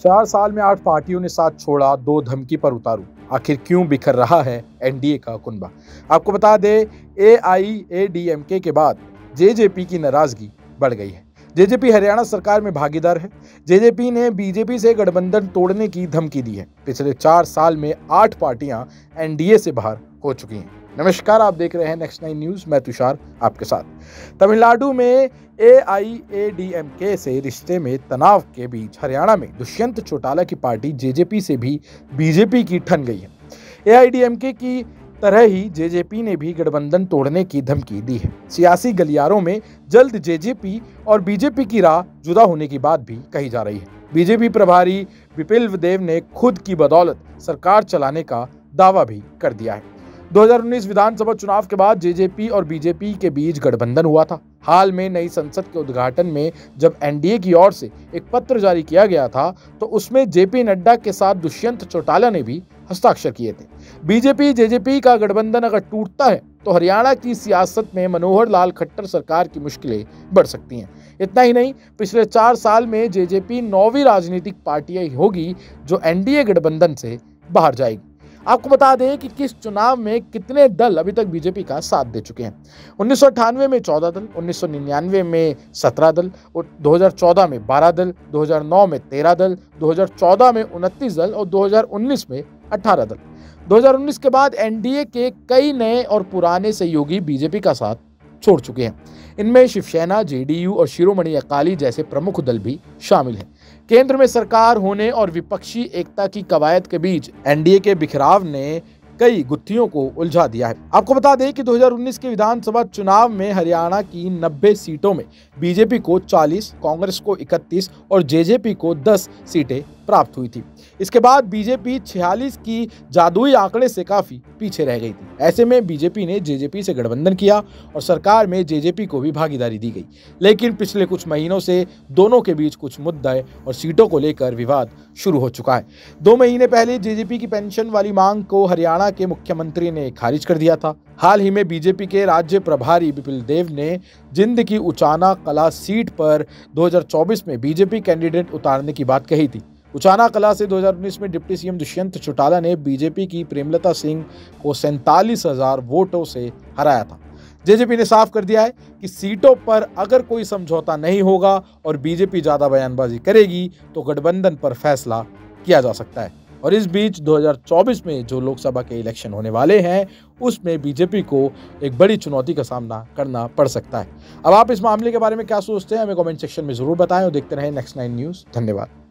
4 साल में 8 पार्टियों ने साथ छोड़ा, 2 धमकी पर उतारू। आखिर क्यों बिखर रहा है एनडीए का कुनबा? आपको बता दें, एआईएडीएमके के बाद जेजेपी की नाराजगी बढ़ गई है। जेजेपी हरियाणा सरकार में भागीदार है। जेजेपी ने बीजेपी से गठबंधन तोड़ने की धमकी दी है। पिछले 4 साल में 8 पार्टियां एनडीए से बाहर हो चुकी हैं। नमस्कार, आप देख रहे हैं नेक्स्ट 9 न्यूज। मैं तुषार आपके साथ। तमिलनाडु में एआईएडीएमके से रिश्ते में तनाव के बीच हरियाणा में दुष्यंत चौटाला की पार्टी जेजेपी से भी बीजेपी की ठन गई है। एआईएडीएमके की तरह ही जेजेपी ने भी गठबंधन तोड़ने की धमकी दी है। सियासी गलियारों में जल्द जेजेपी और बीजेपी की राह जुदा होने की बात भी कही जा रही है। बीजेपी प्रभारी विपिन देव ने खुद की बदौलत सरकार चलाने का दावा भी कर दिया है। 2019 विधानसभा चुनाव के बाद जेजेपी और बीजेपी के बीच गठबंधन हुआ था। हाल में नई संसद के उद्घाटन में जब एनडीए की ओर से एक पत्र जारी किया गया था, तो उसमें जेपी नड्डा के साथ दुष्यंत चौटाला ने भी हस्ताक्षर किए थे। बीजेपी जेजेपी का गठबंधन अगर टूटता है तो हरियाणा की सियासत में मनोहर लाल खट्टर सरकार की मुश्किलें बढ़ सकती हैं। इतना ही नहीं, पिछले 4 साल में जेजेपी 9वीं राजनीतिक पार्टी होगी जो एनडीए गठबंधन से बाहर जाएगी। आपको बता दें कि किस चुनाव में कितने दल अभी तक बीजेपी का साथ दे चुके हैं। 1998 में 14 दल, 1999 में 17 दल, 2014 में 12 दल, 2009 में 13 दल, 2014 में 29 दल और 2019 में 18 दल। 2019 के बाद एनडीए के कई नए और पुराने सहयोगी बीजेपी का साथ छोड़ चुके हैं। इनमें शिवसेना, जेडीयू और शिरोमणि अकाली जैसे प्रमुख दल भी शामिल हैं। केंद्र में सरकार होने और विपक्षी एकता की कवायद के बीच एनडीए के बिखराव ने कई गुत्थियों को उलझा दिया है। आपको बता दें कि 2019 के विधानसभा चुनाव में हरियाणा की 90 सीटों में बीजेपी को 40, कांग्रेस को 31 और जेजेपी को 10 सीटें प्राप्त हुई थी। इसके बाद बीजेपी 46 की जादुई आंकड़े से काफी पीछे रह गई थी। ऐसे में बीजेपी ने जेजेपी से गठबंधन किया और सरकार में जेजेपी को भी भागीदारी दी गई। लेकिन पिछले कुछ महीनों से दोनों के बीच कुछ मुद्दे और सीटों को लेकर विवाद शुरू हो चुका है। 2 महीने पहले जेजेपी की पेंशन वाली मांग को हरियाणा के मुख्यमंत्री ने खारिज कर दिया था। हाल ही में बीजेपी के राज्य प्रभारी विपिन देव ने जिंद की उचाना कला सीट पर 2024 में बीजेपी कैंडिडेट उतारने की बात कही थी। उचाना कला से 2019 में डिप्टी सीएम दुष्यंत चौटाला ने बीजेपी की प्रेमलता सिंह को 47,000 वोटों से हराया था। जेजेपी ने साफ कर दिया है कि सीटों पर अगर कोई समझौता नहीं होगा और बीजेपी ज्यादा बयानबाजी करेगी तो गठबंधन पर फैसला किया जा सकता है। और इस बीच 2024 में जो लोकसभा के इलेक्शन होने वाले हैं, उसमें बीजेपी को एक बड़ी चुनौती का सामना करना पड़ सकता है। अब आप इस मामले के बारे में क्या सोचते हैं, हमें कमेंट सेक्शन में जरूर बताएं और देखते रहें नेक्स्ट 9 न्यूज़। धन्यवाद।